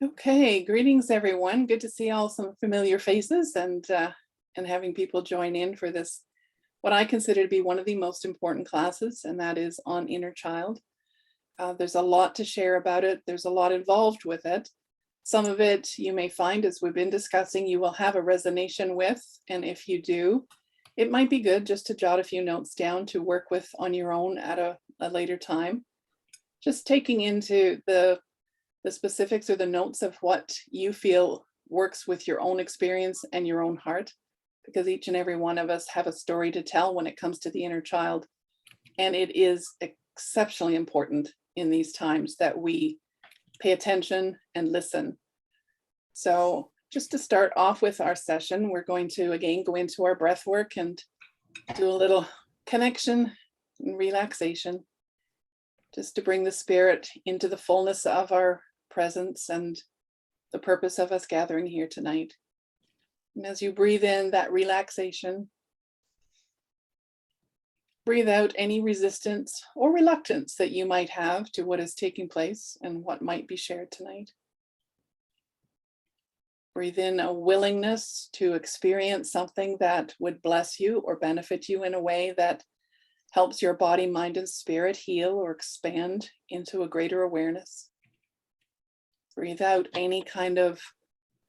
Okay, greetings everyone. Good to see all some familiar faces and having people join in for this, what I consider to be one of the most important classes, and that is on inner child. There's a lot to share about it. There's a lot involved with it. Some of it you may find, as we've been discussing, you will have a resonation with, and if you do, it might be good just to jot a few notes down to work with on your own at a later time. Just taking into the specifics or the notes of what you feel works with your own experience and your own heart, because each and every one of us have a story to tell when it comes to the inner child. And it is exceptionally important in these times that we pay attention and listen. So just to start off with our session, we're going to again go into our breath work and do a little connection and relaxation, just to bring the spirit into the fullness of our presence and the purpose of us gathering here tonight. And as you breathe in that relaxation, breathe out any resistance or reluctance that you might have to what is taking place and what might be shared tonight. Breathe in a willingness to experience something that would bless you or benefit you in a way that helps your body, mind, and spirit heal or expand into a greater awareness. Breathe out any kind of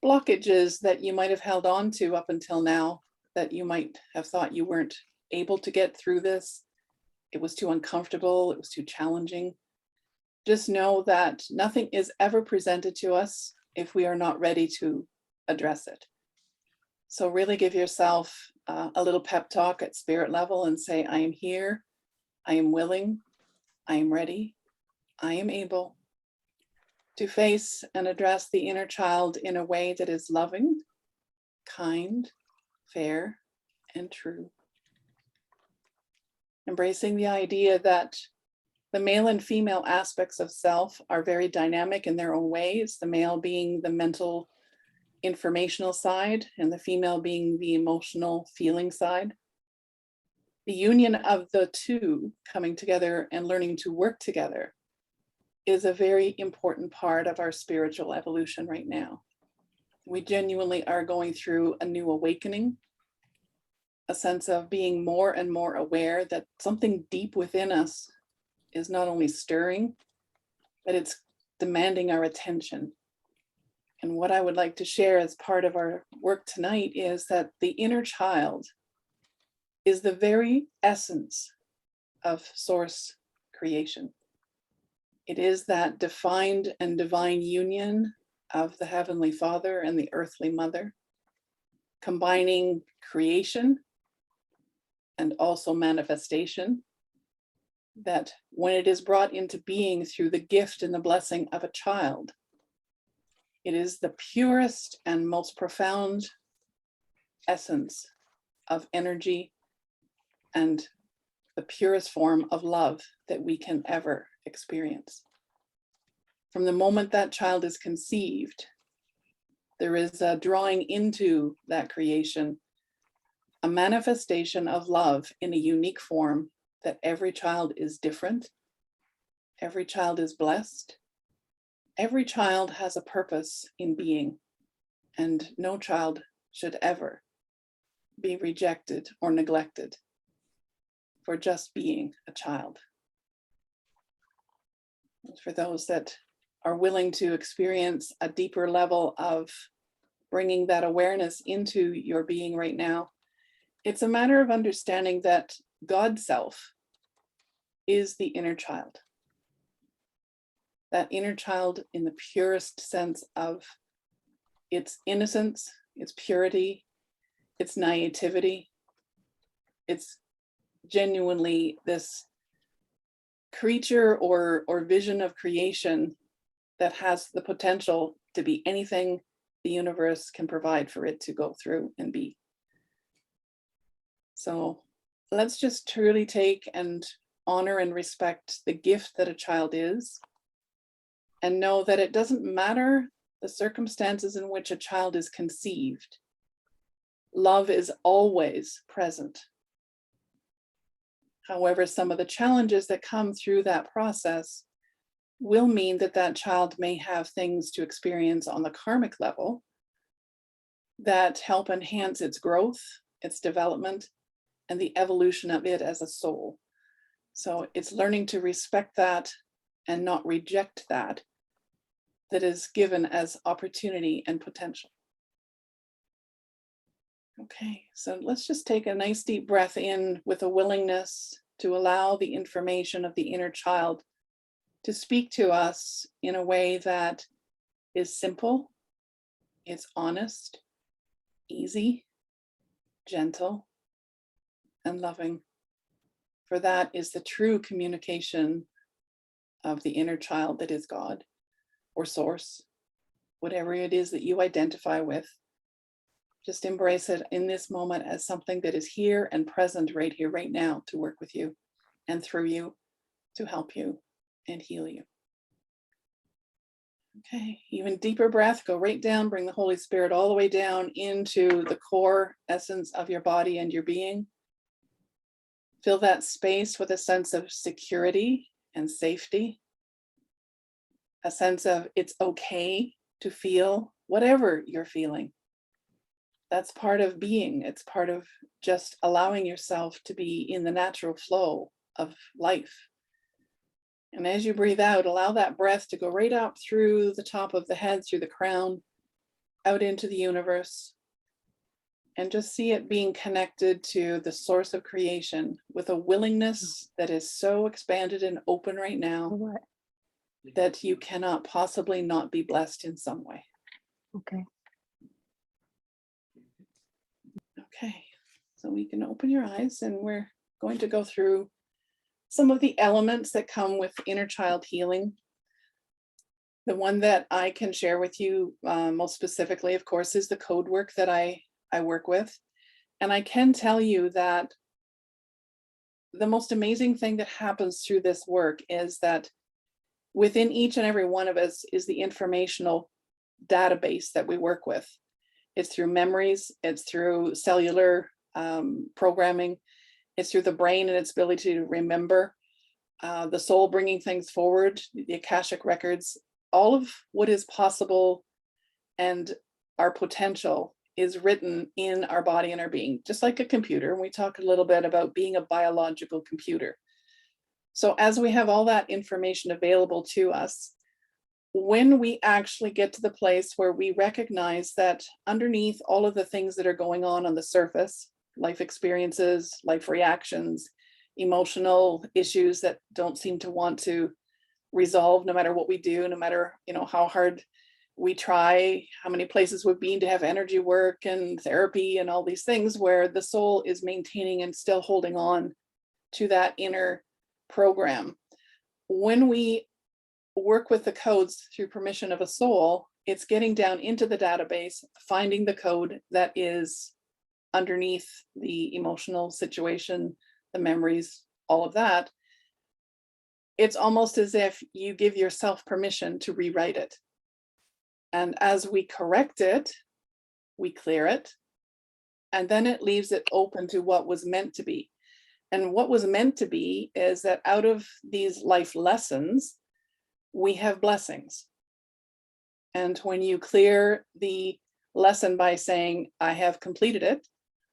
blockages that you might have held on to up until now, that you might have thought you weren't able to get through this. It was too uncomfortable, it was too challenging. Just know that nothing is ever presented to us if we are not ready to address it. So really give yourself a little pep talk at spirit level and say, I am here, I am willing, I am ready, I am able to face and address the inner child in a way that is loving, kind, fair, and true. Embracing the idea that the male and female aspects of self are very dynamic in their own ways, the male being the mental, informational side, and the female being the emotional, feeling side. The union of the two coming together and learning to work together is a very important part of our spiritual evolution right now. We genuinely are going through a new awakening, a sense of being more and more aware that something deep within us is not only stirring, but it's demanding our attention. And what I would like to share as part of our work tonight is that the inner child is the very essence of source creation. It is that defined and divine union of the Heavenly Father and the earthly mother, combining creation and also manifestation, that when it is brought into being through the gift and the blessing of a child, it is the purest and most profound essence of energy and the purest form of love that we can ever experience. From the moment that child is conceived, there is a drawing into that creation, a manifestation of love in a unique form, that every child is different, every child is blessed, every child has a purpose in being, and no child should ever be rejected or neglected for just being a child. For those that are willing to experience a deeper level of bringing that awareness into your being right now, it's a matter of understanding that God's self is the inner child. That inner child in the purest sense of its innocence, its purity, its naivety. It's genuinely this creature or vision of creation that has the potential to be anything the universe can provide for it to go through and be. So let's just truly take and honor and respect the gift that a child is, and know that it doesn't matter the circumstances in which a child is conceived. Love is always present. However, some of the challenges that come through that process will mean that that child may have things to experience on the karmic level that help enhance its growth, its development, and the evolution of it as a soul. So it's learning to respect that and not reject that is given as opportunity and potential. Okay, so let's just take a nice deep breath in with a willingness to allow the information of the inner child to speak to us in a way that is simple, it's honest, easy, gentle, and loving. For that is the true communication of the inner child that is God or source, whatever it is that you identify with. Just embrace it in this moment as something that is here and present right here, right now, to work with you and through you, to help you and heal you. Okay, even deeper breath, go right down, bring the Holy Spirit all the way down into the core essence of your body and your being. Fill that space with a sense of security and safety, a sense of it's okay to feel whatever you're feeling. That's part of being. It's part of just allowing yourself to be in the natural flow of life. And as you breathe out, allow that breath to go right up through the top of the head, through the crown, out into the universe. And just see it being connected to the source of creation with a willingness that is so expanded and open right now that you cannot possibly not be blessed in some way. Okay. Okay, so we can open your eyes and we're going to go through some of the elements that come with inner child healing. The one that I can share with you most specifically, of course, is the code work that I work with. And I can tell you that the most amazing thing that happens through this work is that within each and every one of us is the informational database that we work with. It's through memories, it's through cellular programming, it's through the brain and its ability to remember, the soul bringing things forward, the Akashic records, all of what is possible and our potential is written in our body and our being, just like a computer. And we talk a little bit about being a biological computer. So as we have all that information available to us, when we actually get to the place where we recognize that underneath all of the things that are going on the surface, life experiences, life reactions, emotional issues that don't seem to want to resolve no matter what we do, no matter, how hard we try, how many places we've been to have energy work and therapy and all these things, where the soul is maintaining and still holding on to that inner program. When we work with the codes through permission of a soul, it's getting down into the database, finding the code that is underneath the emotional situation, the memories, all of that. It's almost as if you give yourself permission to rewrite it. And as we correct it, we clear it, and then it leaves it open to what was meant to be. And what was meant to be is that out of these life lessons, we have blessings. And when you clear the lesson by saying, I have completed it,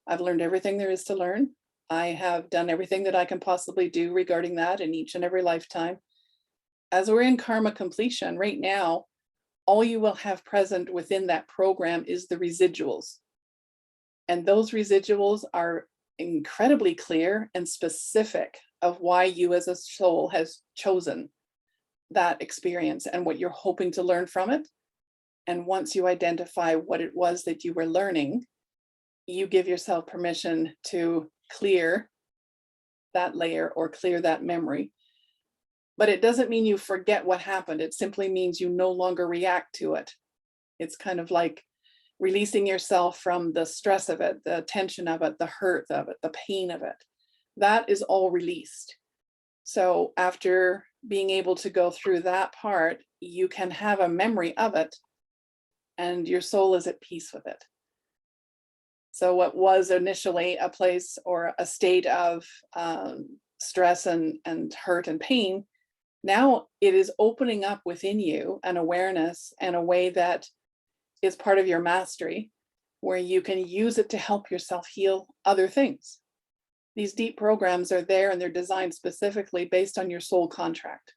I've learned everything there is to learn, I have done everything that I can possibly do regarding that in each and every lifetime. As we're in karma completion right now, all you will have present within that program is the residuals. And those residuals are incredibly clear and specific of why you as a soul has chosen that experience and what you're hoping to learn from it. And once you identify what it was that you were learning, you give yourself permission to clear that layer or clear that memory. But it doesn't mean you forget what happened. It simply means you no longer react to it. It's kind of like releasing yourself from the stress of it, the tension of it, the hurt of it, the pain of it. That is all released. So after being able to go through that part, you can have a memory of it and your soul is at peace with it. So what was initially a place or a state of stress and hurt and pain Now it is opening up within you an awareness and a way that is part of your mastery, where you can use it to help yourself heal other things. These deep programs are there and they're designed specifically based on your soul contract.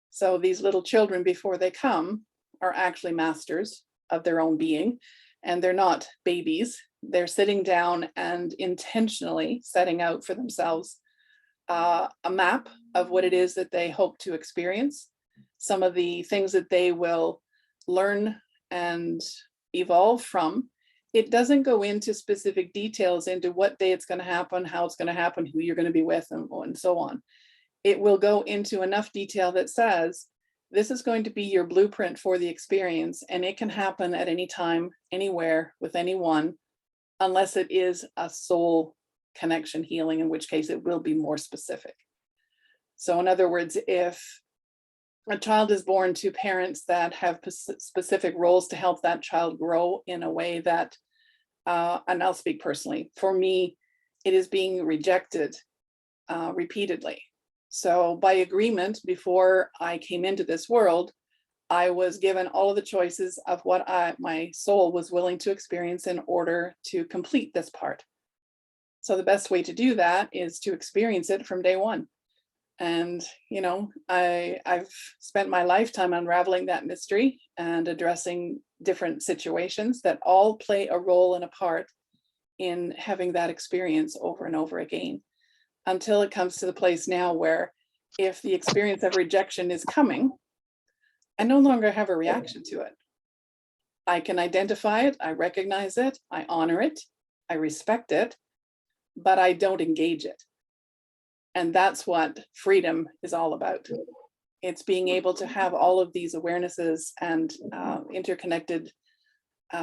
So these little children, before they come, are actually masters of their own being, and they're not babies. They're sitting down and intentionally setting out for themselves a map of what it is that they hope to experience, some of the things that they will learn and evolve from. It doesn't go into specific details into what day it's going to happen, how it's going to happen, who you're going to be with, and so on. It will go into enough detail that says, this is going to be your blueprint for the experience, and it can happen at any time, anywhere, with anyone, unless it is a soul connection healing, in which case it will be more specific. So in other words, if a child is born to parents that have specific roles to help that child grow in a way that, and I'll speak personally, for me, it is being rejected repeatedly. So by agreement, before I came into this world, I was given all of the choices of what my soul was willing to experience in order to complete this part. So the best way to do that is to experience it from day one. And, you know, I've spent my lifetime unraveling that mystery and addressing different situations that all play a role and a part in having that experience over and over again, until it comes to the place now where if the experience of rejection is coming, I no longer have a reaction to it. I can identify it, I recognize it, I honor it, I respect it, but I don't engage it. And that's what freedom is all about. It's being able to have all of these awarenesses and interconnected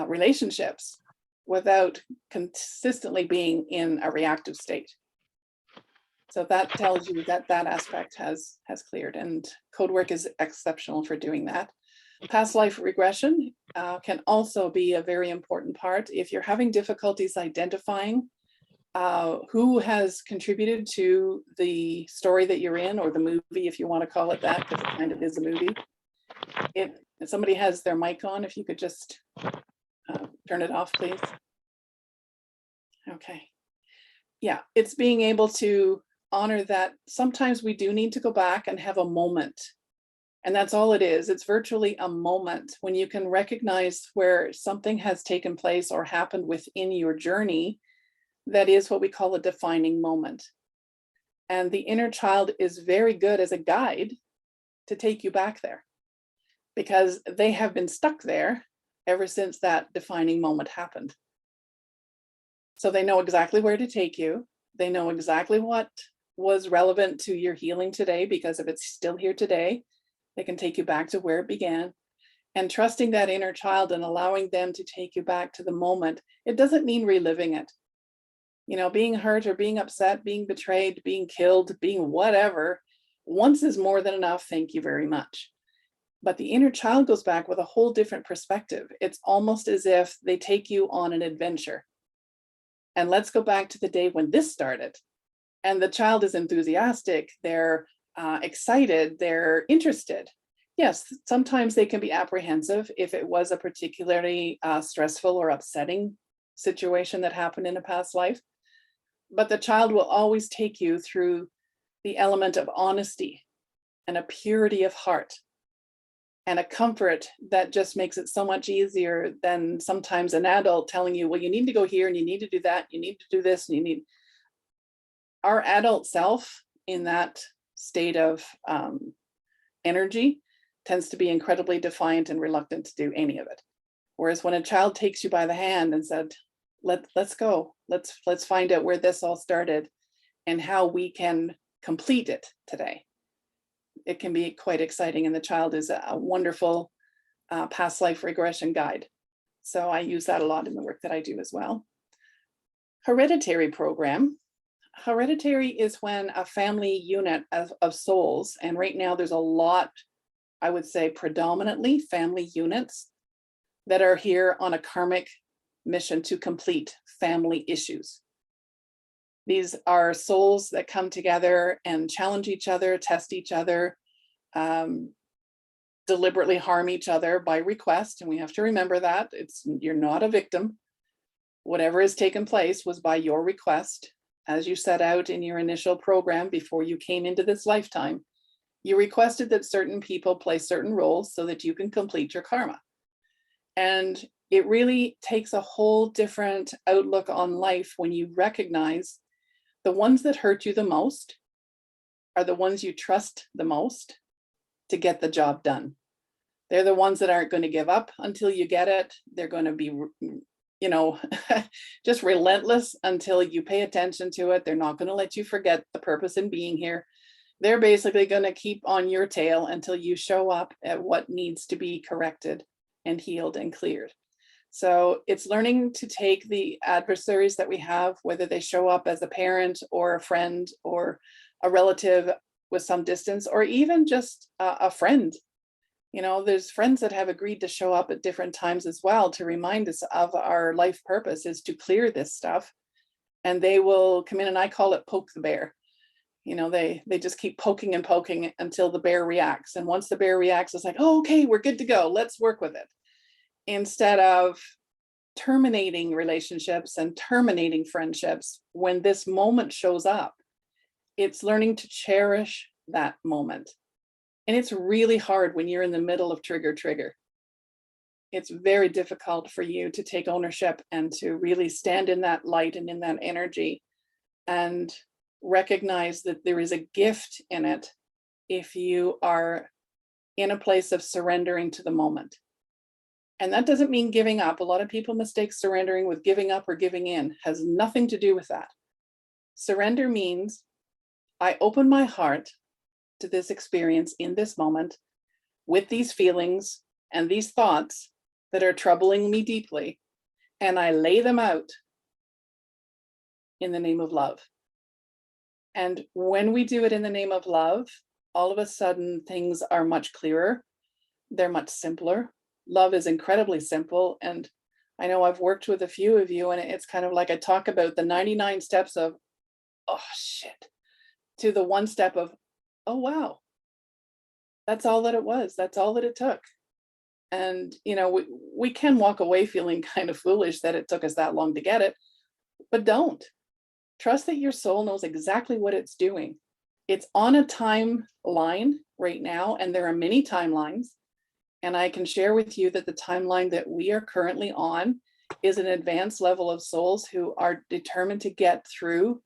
relationships without consistently being in a reactive state. So that tells you that that aspect has cleared, and code work is exceptional for doing that. Past life regression can also be a very important part. If you're having difficulties identifying who has contributed to the story that you're in, or the movie, if you want to call it that, because it kind of is a movie. If somebody has their mic on, if you could just turn it off, please. Okay. Yeah, it's being able to honor that sometimes we do need to go back and have a moment. And that's all it is. It's virtually a moment when you can recognize where something has taken place or happened within your journey that is what we call a defining moment. And the inner child is very good as a guide to take you back there, because they have been stuck there ever since that defining moment happened. So they know exactly where to take you. They know exactly what was relevant to your healing today, because if it's still here today, they can take you back to where it began. And trusting that inner child and allowing them to take you back to the moment, it doesn't mean reliving it. You know, being hurt or being upset, being betrayed, being killed, being whatever, once is more than enough. Thank you very much. But the inner child goes back with a whole different perspective. It's almost as if they take you on an adventure. And let's go back to the day when this started. And the child is enthusiastic, they're excited, they're interested. Yes, sometimes they can be apprehensive if it was a particularly stressful or upsetting situation that happened in a past life. But the child will always take you through the element of honesty and a purity of heart and a comfort that just makes it so much easier than sometimes an adult telling you, well, you need to go here and you need to do that, you need to do this, and you need. Our adult self in that state of energy tends to be incredibly defiant and reluctant to do any of it. Whereas when a child takes you by the hand and said, let's go, let's find out where this all started and how we can complete it today, it can be quite exciting. And the child is a wonderful past life regression guide. So I use that a lot in the work that I do as well. Hereditary program. Hereditary is when a family unit of souls, and right now there's a lot, I would say predominantly family units that are here on a karmic mission to complete family issues. These are souls that come together and challenge each other, test each other, deliberately harm each other by request. And we have to remember that you're not a victim. Whatever has taken place was by your request. As you set out in your initial program before you came into this lifetime, you requested that certain people play certain roles so that you can complete your karma. And it really takes a whole different outlook on life when you recognize the ones that hurt you the most are the ones you trust the most to get the job done. They're the ones that aren't going to give up until you get it. They're going to be, just relentless until you pay attention to it. They're not going to let you forget the purpose in being here. They're basically going to keep on your tail until you show up at what needs to be corrected and healed and cleared. So it's learning to take the adversaries that we have, whether they show up as a parent or a friend or a relative with some distance, or even just a friend. There's friends that have agreed to show up at different times as well to remind us of our life purpose is to clear this stuff. And they will come in, and I call it poke the bear. They just keep poking and poking until the bear reacts. And once the bear reacts, it's like, oh, okay, we're good to go. Let's work with it. Instead of terminating relationships and terminating friendships, when this moment shows up, it's learning to cherish that moment. And it's really hard when you're in the middle of trigger. It's very difficult for you to take ownership and to really stand in that light and in that energy and recognize that there is a gift in it if you are in a place of surrendering to the moment. And that doesn't mean giving up. A lot of people mistake surrendering with giving up or giving in. It has nothing to do with that. Surrender means I open my heart to this experience in this moment with these feelings and these thoughts that are troubling me deeply, and I lay them out in the name of love. And when we do it in the name of love, all of a sudden things are much clearer. They're much simpler. Love is incredibly simple. And I know I've worked with a few of you, and it's kind of like I talk about the 99 steps of, oh shit, to the one step of, oh wow, that's all that it was. That's all that it took. And, we can walk away feeling kind of foolish that it took us that long to get it, but don't. Trust that your soul knows exactly what it's doing. It's on a timeline right now, and there are many timelines. And I can share with you that the timeline that we are currently on is an advanced level of souls who are determined to get through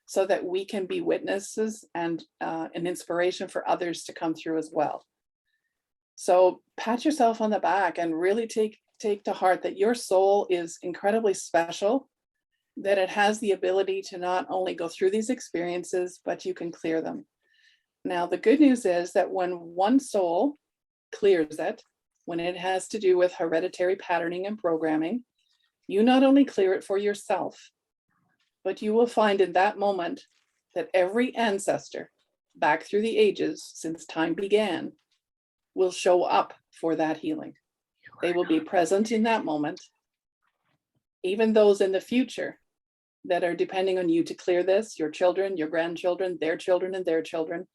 so that we can be witnesses and an inspiration for others to come through as well. So pat yourself on the back and really take to heart that your soul is incredibly special, that it has the ability to not only go through these experiences, but you can clear them. Now, the good news is that when one soul clears it, when it has to do with hereditary patterning and programming, you not only clear it for yourself, but you will find in that moment that every ancestor back through the ages since time began will show up for that healing. They will be present in that moment. Even those in the future that are depending on you to clear this, your children, your grandchildren, their children, and their children,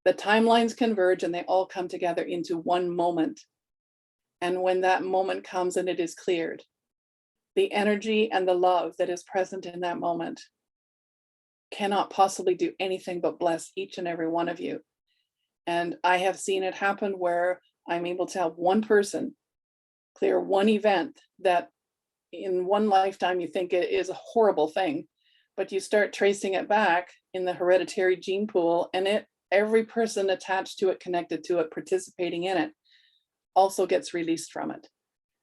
the timelines converge and they all come together into one moment. And when that moment comes and it is cleared, the energy and the love that is present in that moment cannot possibly do anything but bless each and every one of you. And I have seen it happen where I'm able to help one person clear one event that in one lifetime you think it is a horrible thing, but you start tracing it back in the hereditary gene pool, and every person attached to it, connected to it, participating in it, also gets released from it.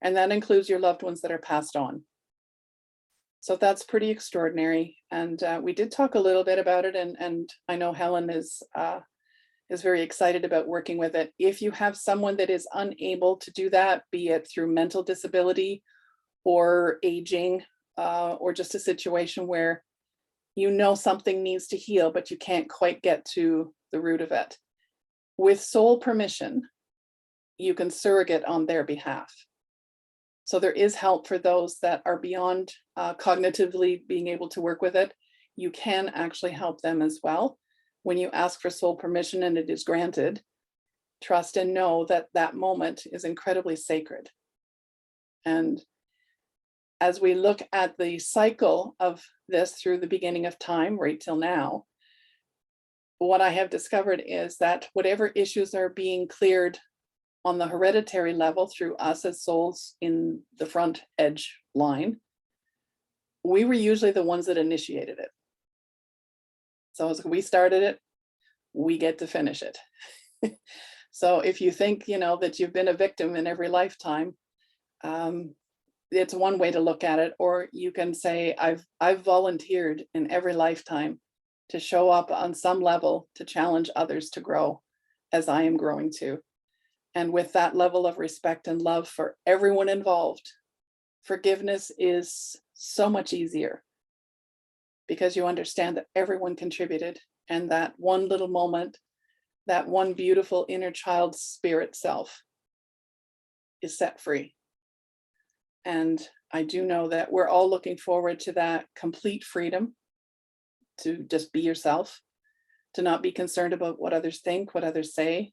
And that includes your loved ones that are passed on. So that's pretty extraordinary. And we did talk a little bit about it, and I know Helen is very excited about working with it. If you have someone that is unable to do that, be it through mental disability or aging, or just a situation where something needs to heal, but you can't quite get to the root of it, with soul permission, you can surrogate on their behalf. So there is help for those that are beyond cognitively being able to work with it. You can actually help them as well. When you ask for soul permission and it is granted, trust and know that that moment is incredibly sacred. And as we look at the cycle of this through the beginning of time right till now, what I have discovered is that whatever issues are being cleared on the hereditary level through us as souls in the front edge line, we were usually the ones that initiated it. So as we started it, we get to finish it. So if you think, that you've been a victim in every lifetime, it's one way to look at it. Or you can say, I've volunteered in every lifetime to show up on some level to challenge others to grow as I am growing too. And with that level of respect and love for everyone involved, forgiveness is so much easier because you understand that everyone contributed, and that one little moment, that one beautiful inner child spirit self is set free. And I do know that we're all looking forward to that complete freedom to just be yourself, to not be concerned about what others think, what others say,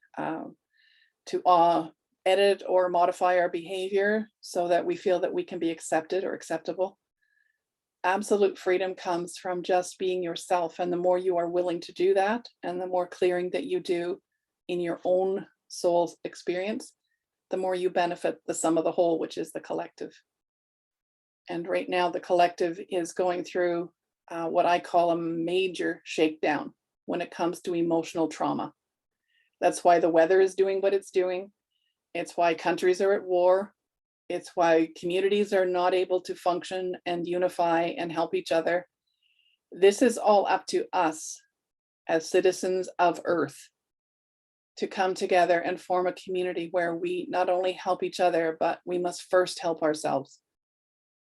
to edit or modify our behavior so that we feel that we can be accepted or acceptable. Absolute freedom comes from just being yourself. And the more you are willing to do that, and the more clearing that you do in your own soul's experience, the more you benefit the sum of the whole, which is the collective. And right now, the collective is going through what I call a major shakedown when it comes to emotional trauma. That's why the weather is doing what it's doing. It's why countries are at war. It's why communities are not able to function and unify and help each other. This is all up to us as citizens of Earth to come together and form a community where we not only help each other, but we must first help ourselves.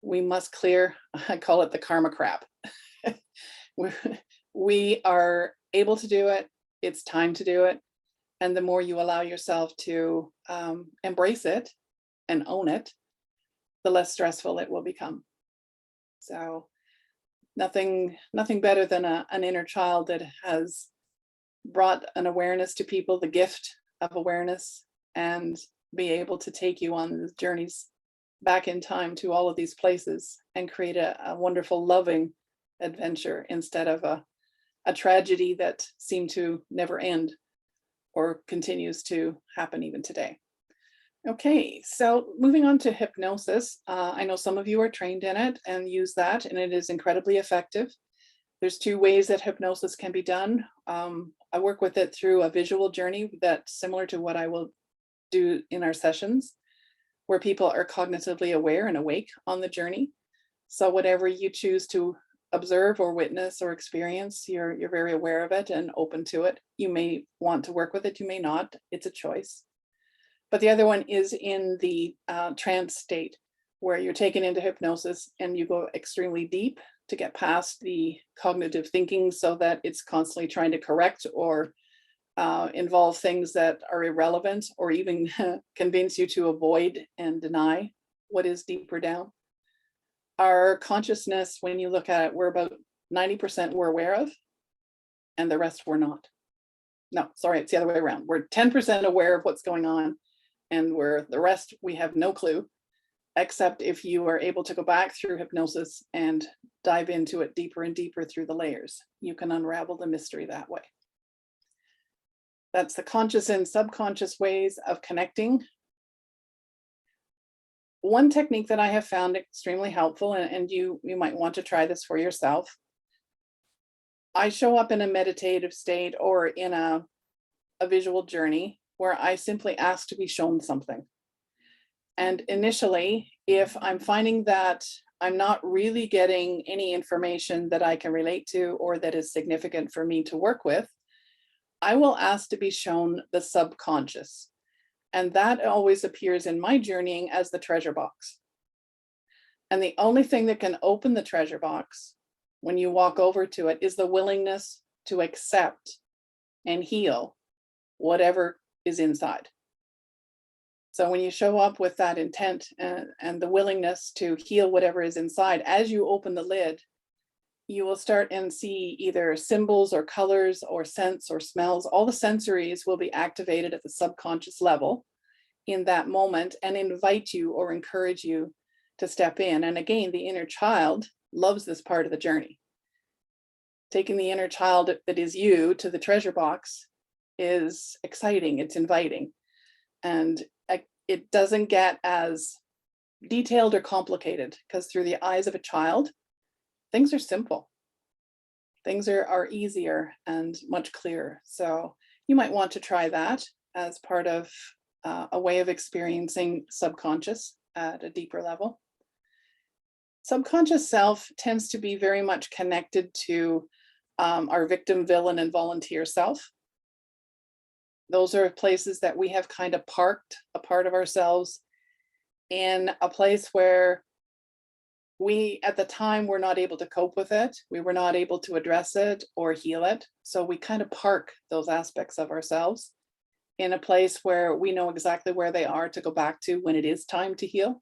We must clear, I call it the karma crap. We are able to do it. It's time to do it. And the more you allow yourself to embrace it and own it, the less stressful it will become. So nothing better than an inner child that has brought an awareness to people, the gift of awareness, and be able to take you on journeys back in time to all of these places and create a wonderful, loving adventure instead of a tragedy that seemed to never end or continues to happen even today. Okay, so moving on to hypnosis. I know some of you are trained in it and use that, and it is incredibly effective. There's two ways that hypnosis can be done. I work with it through a visual journey that's similar to what I will do in our sessions, where people are cognitively aware and awake on the journey. So whatever you choose to observe or witness or experience, you're very aware of it and open to it. You may want to work with it, you may not. It's a choice. But the other one is in the trance state, where you're taken into hypnosis and you go extremely deep to get past the cognitive thinking so that it's constantly trying to correct or involve things that are irrelevant, or even convince you to avoid and deny what is deeper down. Our consciousness, when you look at it, we're about 90% we're aware of, and the rest we're not. No, sorry, it's the other way around. We're 10% aware of what's going on, and the rest we have no clue, except if you are able to go back through hypnosis and dive into it deeper and deeper through the layers. You can unravel the mystery that way. That's the conscious and subconscious ways of connecting. One technique that I have found extremely helpful, and you might want to try this for yourself. I show up in a meditative state or in a visual journey where I simply ask to be shown something. And initially, if I'm finding that I'm not really getting any information that I can relate to or that is significant for me to work with, I will ask to be shown the subconscious. And that always appears in my journeying as the treasure box. And the only thing that can open the treasure box when you walk over to it is the willingness to accept and heal whatever is inside. So when you show up with that intent and the willingness to heal whatever is inside, as you open the lid, you will start and see either symbols or colors or scents or smells. All the sensories will be activated at the subconscious level in that moment and invite you or encourage you to step in. And again, the inner child loves this part of the journey. Taking the inner child that is you to the treasure box is exciting, it's inviting. And it doesn't get as detailed or complicated, because through the eyes of a child, things are simple. Things are easier and much clearer. So you might want to try that as part of a way of experiencing subconscious at a deeper level. Subconscious self tends to be very much connected to our victim, villain, and volunteer self. Those are places that we have kind of parked a part of ourselves in a place where we, at the time, were not able to cope with it. We were not able to address it or heal it. So we kind of park those aspects of ourselves in a place where we know exactly where they are to go back to when it is time to heal.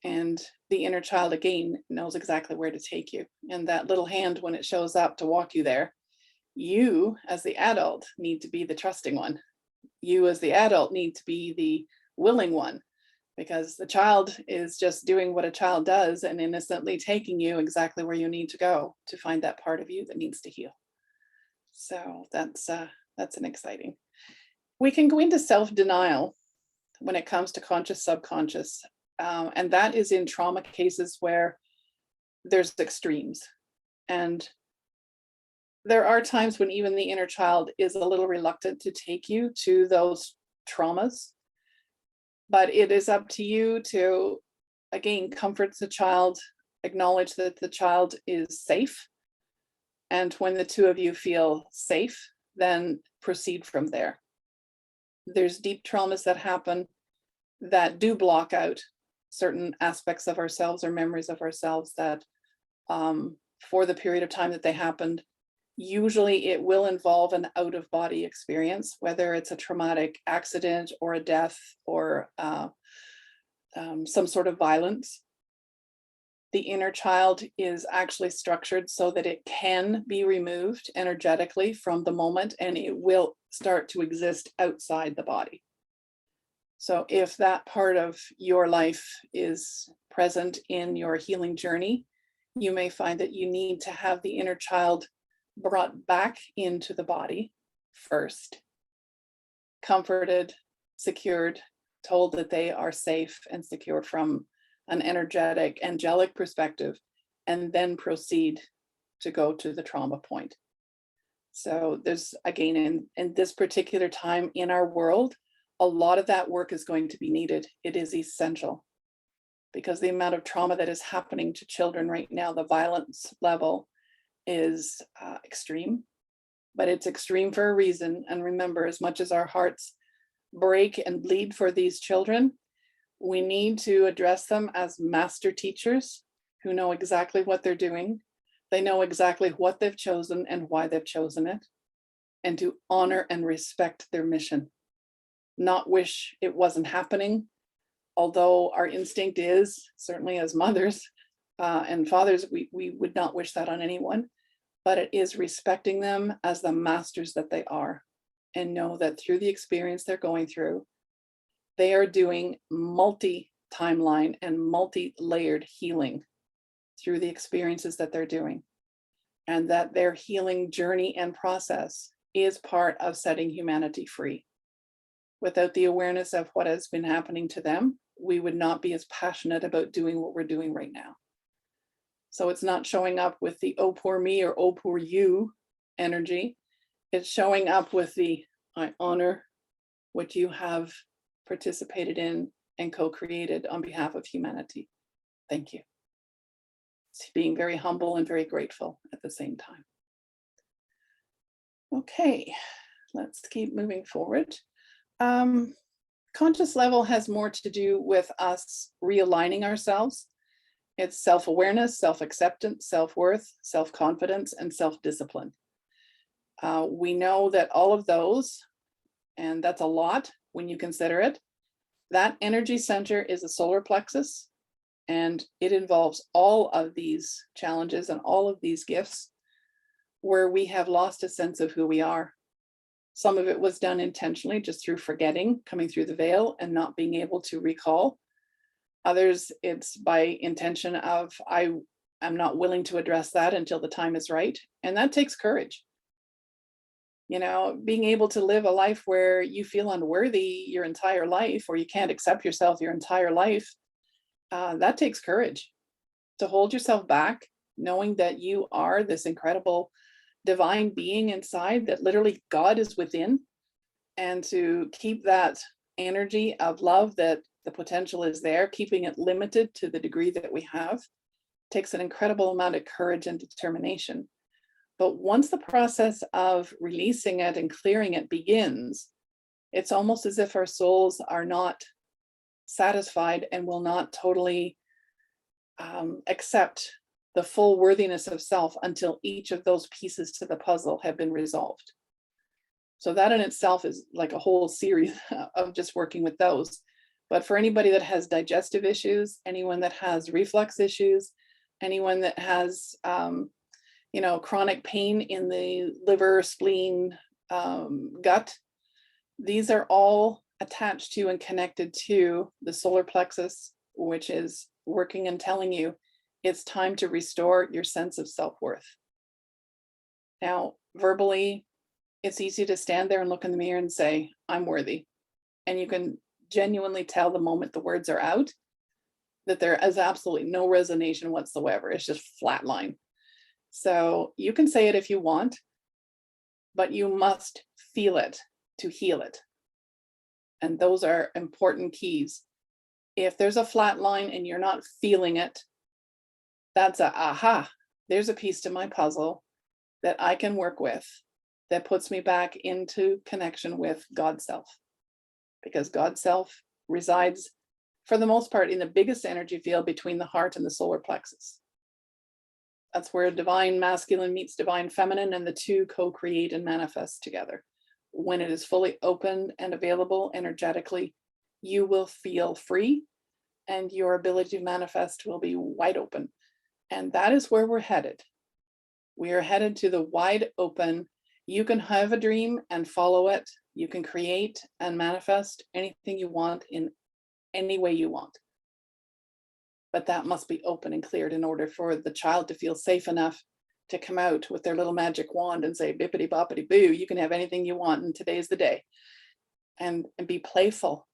And the inner child, again, knows exactly where to take you. And that little hand, when it shows up to walk you there, you as the adult need to be the trusting one. You as the adult need to be the willing one, because the child is just doing what a child does and innocently taking you exactly where you need to go to find that part of you that needs to heal. So that's an exciting. We can go into self-denial when it comes to conscious, subconscious, and that is in trauma cases where there's extremes. And there are times when even the inner child is a little reluctant to take you to those traumas, but it is up to you to, again, comfort the child, acknowledge that the child is safe. And when the two of you feel safe, then proceed from there. There's deep traumas that happen that do block out certain aspects of ourselves or memories of ourselves that for the period of time that they happened, usually it will involve an out-of-body experience, whether it's a traumatic accident or a death or some sort of violence. The inner child is actually structured so that it can be removed energetically from the moment, and it will start to exist outside the body. So if that part of your life is present in your healing journey, you may find that you need to have the inner child brought back into the body first, comforted, secured, told that they are safe and secure from an energetic, angelic perspective, and then proceed to go to the trauma point. So there's, again, in this particular time in our world, a lot of that work is going to be needed. It is essential, because the amount of trauma that is happening to children right now, the violence level is extreme, but it's extreme for a reason. And remember, as much as our hearts break and bleed for these children, we need to address them as master teachers who know exactly what they're doing. They know exactly what they've chosen and why they've chosen it, and to honor and respect their mission. Not wish it wasn't happening, although our instinct is, certainly as mothers and fathers, we would not wish that on anyone, but it is respecting them as the masters that they are, and know that through the experience they're going through, they are doing multi-timeline and multi-layered healing through the experiences that they're doing, and that their healing journey and process is part of setting humanity free. Without the awareness of what has been happening to them, we would not be as passionate about doing what we're doing right now. So it's not showing up with the oh poor me or oh poor you energy. It's showing up with the I honor what you have participated in and co-created on behalf of humanity. Thank you. It's being very humble and very grateful at the same time. Okay, let's keep moving forward. Conscious level has more to do with us realigning ourselves. It's self-awareness, self-acceptance, self-worth, self-confidence, and self-discipline. We know that all of those, and that's a lot when you consider it, that energy center is a solar plexus, And it involves all of these challenges and all of these gifts where we have lost a sense of who we are. Some of it was done intentionally, just through forgetting, coming through the veil and not being able to recall. Others, it's by intention of, I am not willing to address that until the time is right. And that takes courage. You know, being able to live a life where you feel unworthy your entire life, or you can't accept yourself your entire life, that takes courage to hold yourself back, knowing that you are this incredible divine being inside, that literally God is within, and to keep that energy of love, that the potential is there, keeping it limited to the degree that we have, takes an incredible amount of courage and determination. But once the process of releasing it and clearing it begins, it's almost as if our souls are not satisfied and will not totally accept the full worthiness of self until each of those pieces to the puzzle have been resolved. So that in itself is like a whole series of just working with those. But for anybody that has digestive issues, anyone that has reflux issues, anyone that has chronic pain in the liver, spleen, gut, these are all attached to and connected to the solar plexus, which is working and telling you it's time to restore your sense of self-worth. Now, verbally, it's easy to stand there and look in the mirror and say, I'm worthy. And you can genuinely tell the moment the words are out that there is absolutely no resonation whatsoever. It's just flatline. So you can say it if you want, but you must feel it to heal it. And those are important keys. If there's a flat line and you're not feeling it, that's a aha, there's a piece to my puzzle that I can work with that puts me back into connection with God's self. Because God's self resides, for the most part, in the biggest energy field between the heart and the solar plexus. That's where divine masculine meets divine feminine, and the two co-create and manifest together. When it is fully open and available energetically, you will feel free and your ability to manifest will be wide open. And that is where we're headed. We are headed to the wide open. You can have a dream and follow it. You can create and manifest anything you want in any way you want. But that must be open and cleared in order for the child to feel safe enough to come out with their little magic wand and say, bippity boppity boo, you can have anything you want, and today's the day. And be playful.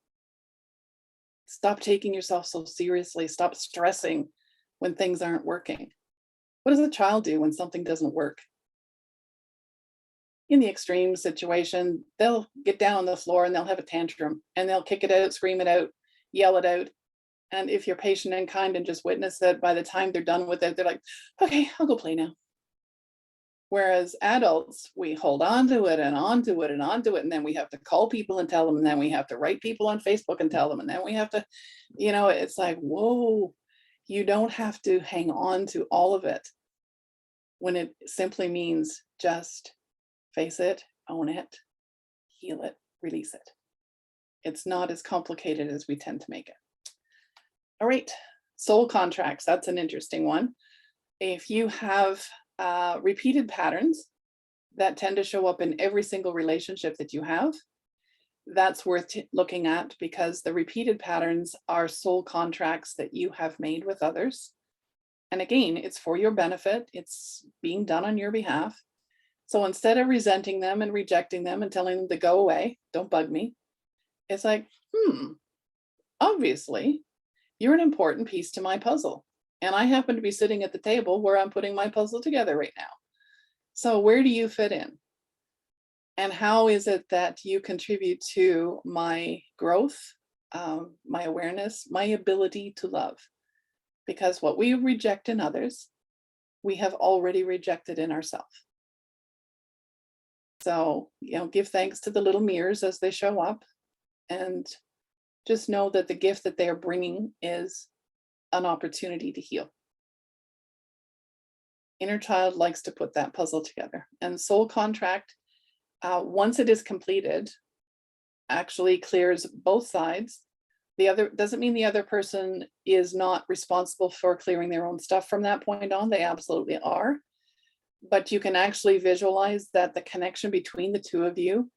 Stop taking yourself so seriously. Stop stressing when things aren't working. What does a child do when something doesn't work? In the extreme situation, they'll get down on the floor and they'll have a tantrum and they'll kick it out, scream it out, yell it out. And if you're patient and kind and just witness it, by the time they're done with it, they're like, okay, I'll go play now. Whereas adults, we hold on to it and onto it and onto it. And then we have to call people and tell them. And then we have to write people on Facebook and tell them. And then we have to, it's like, whoa, you don't have to hang on to all of it when it simply means just face it, own it, heal it, release it. It's not as complicated as we tend to make it. All right, soul contracts, that's an interesting one. If you have repeated patterns that tend to show up in every single relationship that you have, that's worth looking at, because the repeated patterns are soul contracts that you have made with others. And again, it's for your benefit. It's being done on your behalf. So instead of resenting them and rejecting them and telling them to go away, don't bug me, it's like, obviously, you're an important piece to my puzzle. And I happen to be sitting at the table where I'm putting my puzzle together right now. So where do you fit in? And how is it that you contribute to my growth, my awareness, my ability to love? Because what we reject in others, we have already rejected in ourselves. So, give thanks to the little mirrors as they show up, and just know that the gift that they are bringing is an opportunity to heal. Inner child likes to put that puzzle together. And soul contract, once it is completed, actually clears both sides, Doesn't mean the other person is not responsible for clearing their own stuff from that point on. They absolutely are. But you can actually visualize that the connection between the two of you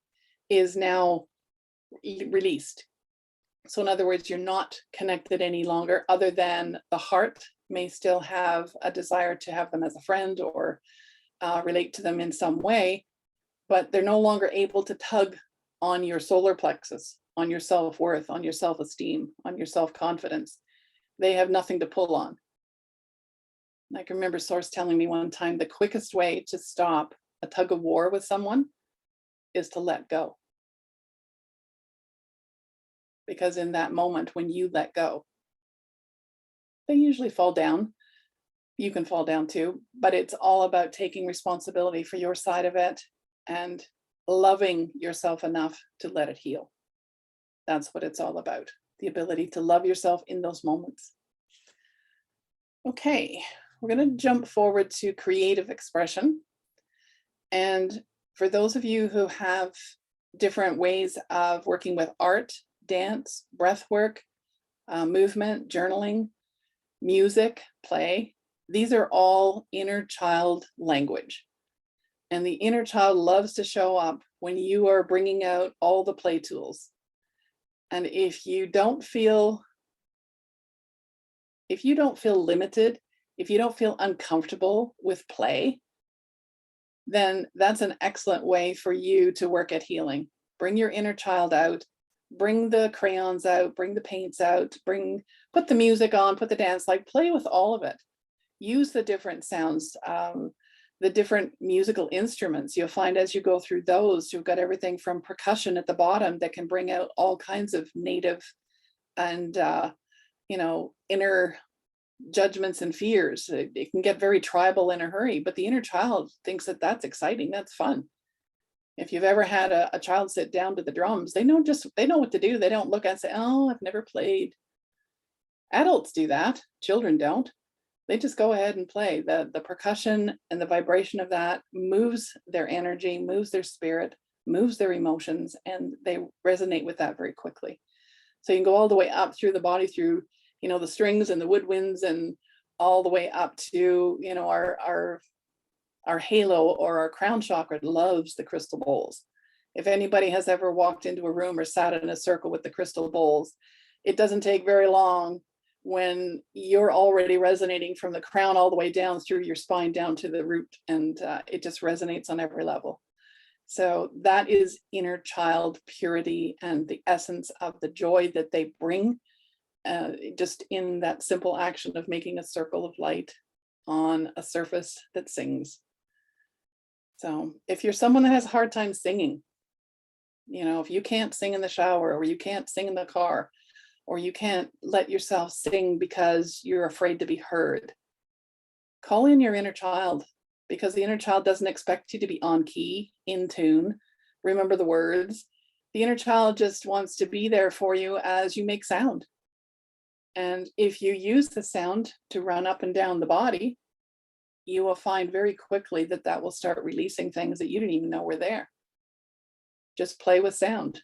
is now released. So in other words, you're not connected any longer, other than the heart may still have a desire to have them as a friend or relate to them in some way, but they're no longer able to tug on your solar plexus, on your self-worth, on your self-esteem, on your self-confidence. They have nothing to pull on. I can remember Source telling me one time, the quickest way to stop a tug of war with someone is to let go. Because in that moment, when you let go, they usually fall down. You can fall down too, but it's all about taking responsibility for your side of it and loving yourself enough to let it heal. That's what it's all about, the ability to love yourself in those moments. Okay, we're going to jump forward to creative expression. And for those of you who have different ways of working with art, dance, breath work, movement, journaling, music, play, these are all inner child language. And the inner child loves to show up when you are bringing out all the play tools. And if you don't feel limited, if you don't feel uncomfortable with play, then that's an excellent way for you to work at healing. Bring your inner child out, bring the crayons out, bring the paints out, put the music on, put the dance, like play with all of it. Use the different sounds, the different musical instruments. You'll find as you go through those, you've got everything from percussion at the bottom that can bring out all kinds of native and, inner judgments and fears. It can get very tribal in a hurry, but the inner child thinks that that's exciting, that's fun. If you've ever had a child sit down to the drums, they know what to do. They don't look and say, oh, I've never played. Adults do that, children don't. They just go ahead and play. The percussion and the vibration of that moves their energy, moves their spirit, moves their emotions, and they resonate with that very quickly. So you can go all the way up through the body, through, the strings and the woodwinds, and all the way up to, our halo or our crown chakra loves the crystal bowls. If anybody has ever walked into a room or sat in a circle with the crystal bowls, it doesn't take very long when you're already resonating from the crown all the way down through your spine down to the root, and it just resonates on every level. So that is inner child purity and the essence of the joy that they bring, just in that simple action of making a circle of light on a surface that sings. So if you're someone that has a hard time singing, if you can't sing in the shower, or you can't sing in the car, or you can't let yourself sing because you're afraid to be heard, call in your inner child, because the inner child doesn't expect you to be on key, in tune, remember the words. The inner child just wants to be there for you as you make sound. And if you use the sound to run up and down the body, you will find very quickly that will start releasing things that you didn't even know were there. Just play with sound.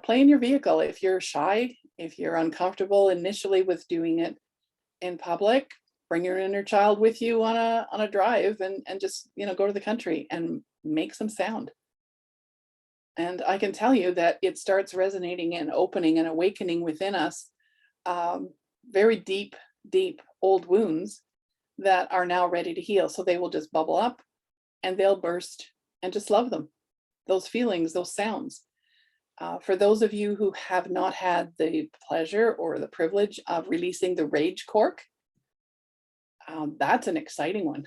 Play in your vehicle. If you're shy, if you're uncomfortable initially with doing it in public, bring your inner child with you on a drive and just, go to the country and make some sound. And I can tell you that it starts resonating and opening and awakening within us very deep, deep old wounds that are now ready to heal. So they will just bubble up and they'll burst, and just love them. Those feelings, those sounds. For those of you who have not had the pleasure or the privilege of releasing the rage cork, that's an exciting one,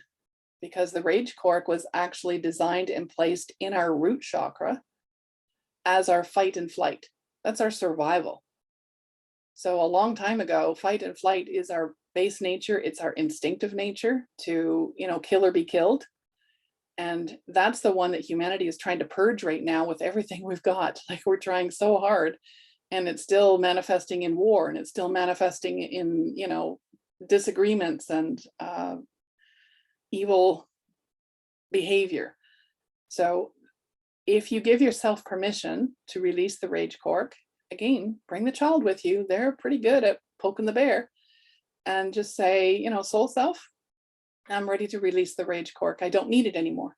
because the rage cork was actually designed and placed in our root chakra as our fight and flight. That's our survival. So a long time ago, fight and flight is our base nature. It's our instinctive nature to, kill or be killed. And that's the one that humanity is trying to purge right now with everything we've got. Like, we're trying so hard, and it's still manifesting in war, and it's still manifesting in, disagreements and evil behavior. So if you give yourself permission to release the rage cork, again, bring the child with you. They're pretty good at poking the bear, and just say, you know, soul self, I'm ready to release the rage, Cork. I don't need it anymore.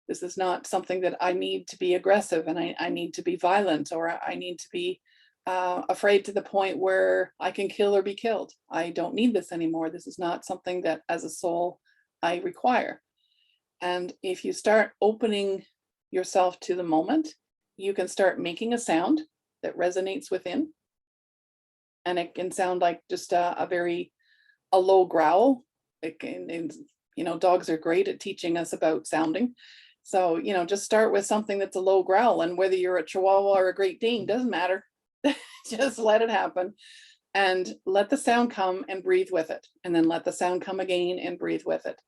This is not something that I need to be aggressive, and I need to be violent, or I need to be afraid to the point where I can kill or be killed. I don't need this anymore. This is not something that as a soul I require. And if you start opening yourself to the moment, you can start making a sound that resonates within. And it can sound like just a low growl. It can, and, you know, dogs are great at teaching us about sounding. So, you know, just start with something that's a low growl, and whether you're a Chihuahua or a Great Dane, doesn't matter. Just let it happen, and let the sound come and breathe with it. And then let the sound come again and breathe with it.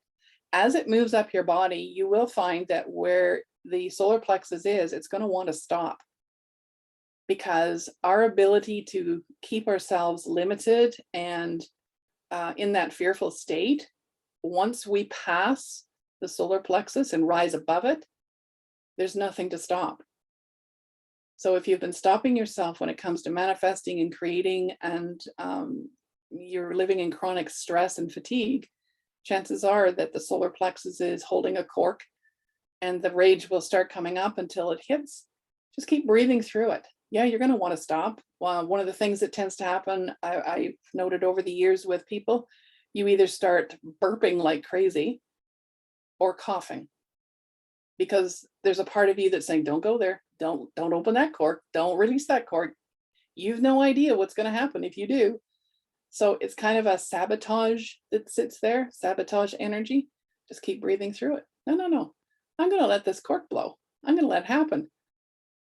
As it moves up your body, you will find that where the solar plexus is, it's going to want to stop, because our ability to keep ourselves limited and in that fearful state, once we pass the solar plexus and rise above it, there's nothing to stop. So if you've been stopping yourself when it comes to manifesting and creating, and you're living in chronic stress and fatigue, chances are that the solar plexus is holding a cork, and the rage will start coming up until it hits. Just keep breathing through it. Yeah, you're going to want to stop. One of the things that tends to happen, I've noted over the years with people, you either start burping like crazy or coughing, because there's a part of you that's saying, don't go there. Don't open that cork. Don't release that cork. You've no idea what's going to happen if you do. So it's kind of a sabotage that sits there, sabotage energy. Just keep breathing through it. No. I'm going to let this cork blow. I'm going to let it happen.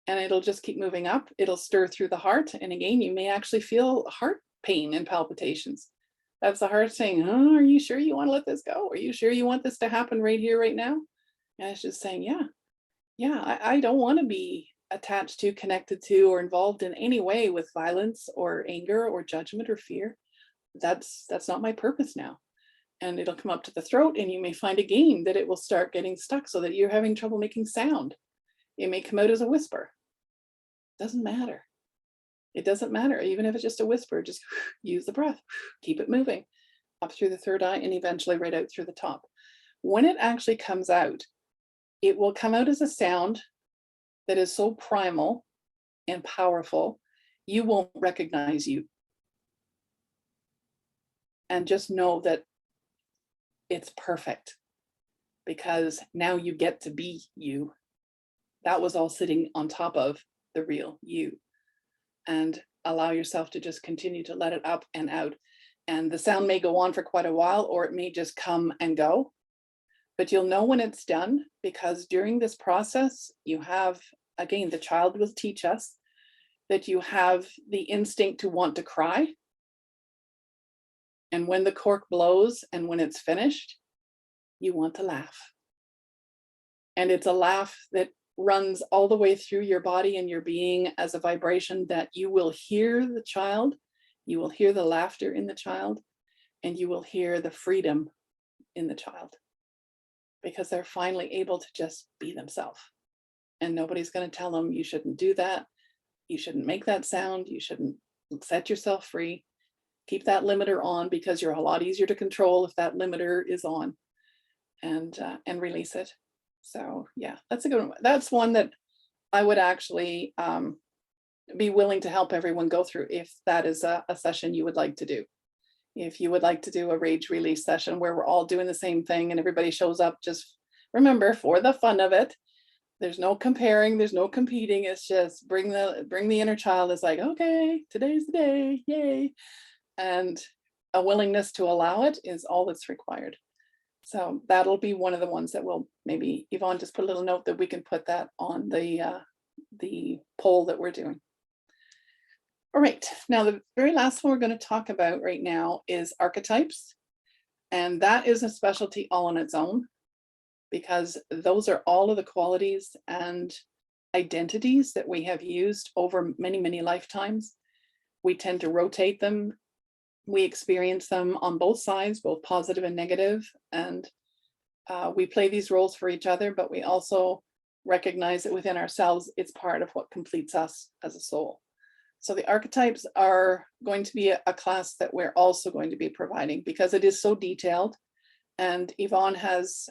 And it'll just keep moving up. It'll stir through the heart. And again, you may actually feel heart pain and palpitations. That's the heart saying, oh, are you sure you want to let this go? Are you sure you want this to happen right here, right now? And it's just saying, I don't want to be attached to, connected to, or involved in any way with violence or anger or judgment or fear. That's not my purpose now. And it'll come up to the throat, and you may find again that it will start getting stuck so that you're having trouble making sound. It may come out as a whisper. Doesn't matter. It doesn't matter. Even if it's just a whisper, just use the breath, keep it moving up through the third eye and eventually right out through the top. When it actually comes out, it will come out as a sound that is so primal and powerful, you won't recognize you. And just know that it's perfect, because now you get to be you. That was all sitting on top of the real you. And allow yourself to just continue to let it up and out. And the sound may go on for quite a while, or it may just come and go. But you'll know when it's done, because during this process, you have, again, the child will teach us that you have the instinct to want to cry. And when the cork blows and when it's finished, you want to laugh. And it's a laugh that runs all the way through your body and your being as a vibration that you will hear the child, you will hear the laughter in the child, and you will hear the freedom in the child, because they're finally able to just be themselves. And nobody's going to tell them you shouldn't do that, you shouldn't make that sound, you shouldn't set yourself free. Keep that limiter on, because you're a lot easier to control if that limiter is on, and release it. So yeah, that's a good one. That's one that I would actually be willing to help everyone go through, if that is a session you would like to do. If you would like to do a rage release session where we're all doing the same thing and everybody shows up, just remember, for the fun of it, there's no comparing, there's no competing. It's just bring the inner child. It's like, okay, today's the day, yay. And a willingness to allow it is all that's required. So that'll be one of the ones that will, maybe Yvonne just put a little note that we can put that on the poll that we're doing. All right, now the very last one we're going to talk about right now is archetypes. And that is a specialty all on its own, because those are all of the qualities and identities that we have used over many, many lifetimes. We tend to rotate them. We experience them on both sides, both positive and negative, and we play these roles for each other, but we also recognize that within ourselves, it's part of what completes us as a soul. So the archetypes are going to be a class that we're also going to be providing because it is so detailed. And Yvonne has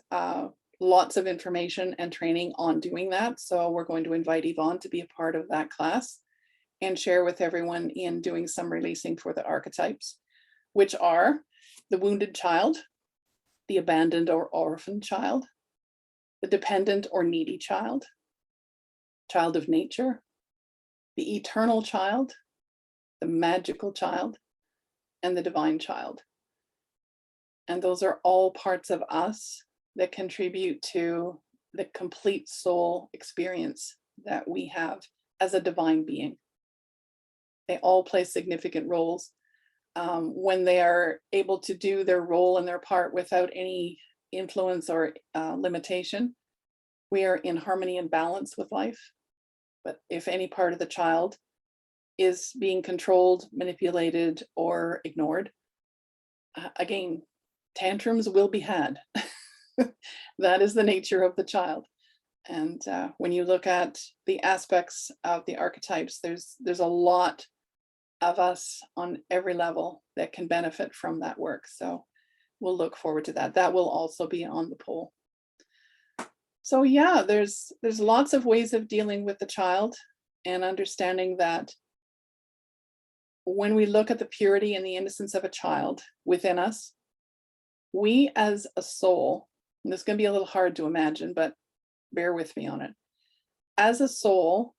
lots of information and training on doing that. So we're going to invite Yvonne to be a part of that class and share with everyone in doing some releasing for the archetypes, which are the wounded child, the abandoned or orphaned child, the dependent or needy child, child of nature, the eternal child, the magical child, and the divine child. And those are all parts of us that contribute to the complete soul experience that we have as a divine being. They all play significant roles. When they are able to do their role and their part without any influence or limitation, we are in harmony and balance with life. But if any part of the child is being controlled, manipulated, or ignored, again, tantrums will be had. That is the nature of the child. And when you look at the aspects of the archetypes, there's a lot of us on every level that can benefit from that work. So we'll look forward to that. That will also be on the poll. So yeah, there's lots of ways of dealing with the child and understanding that when we look at the purity and the innocence of a child within us, we as a soul, and this is going to be a little hard to imagine, but bear with me on it. As a soul,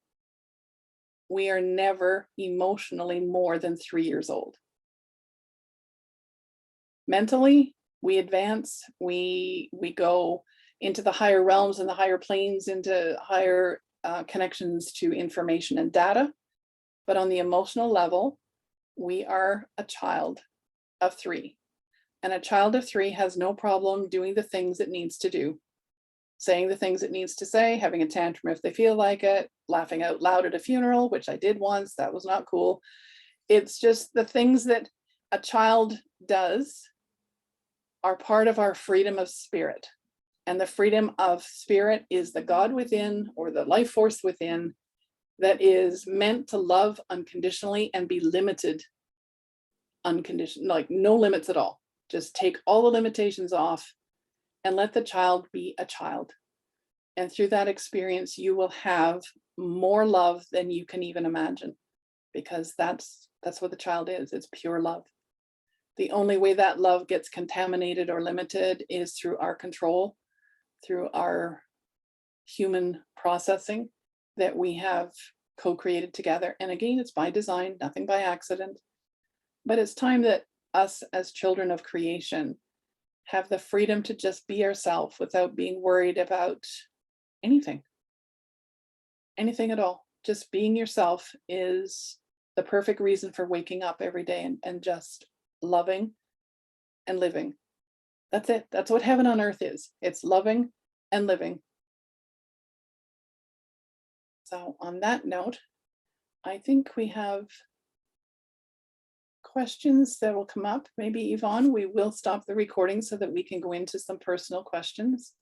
we are never emotionally more than 3 years old. Mentally, we advance, we go into the higher realms and the higher planes, into higher connections to information and data. But on the emotional level, we are a child of 3. And a child of 3 has no problem doing the things it needs to do, saying the things it needs to say, having a tantrum if they feel like it, laughing out loud at a funeral, which I did once. That was not cool. It's just the things that a child does are part of our freedom of spirit. And the freedom of spirit is the God within, or the life force within, that is meant to love unconditionally and be limited unconditionally, like no limits at all. Just take all the limitations off and let the child be a child. And through that experience, you will have more love than you can even imagine, because that's what the child is. It's pure love. The only way that love gets contaminated or limited is through our control, through our human processing that we have co-created together. And again, it's by design, nothing by accident. But it's time that us as children of creation have the freedom to just be ourselves without being worried about anything at all. Just being yourself is the perfect reason for waking up every day and just loving and living. That's it. That's what heaven on earth is. It's loving and living. So on that note, I think we have questions that will come up. Maybe Yvonne, we will stop the recording so that we can go into some personal questions.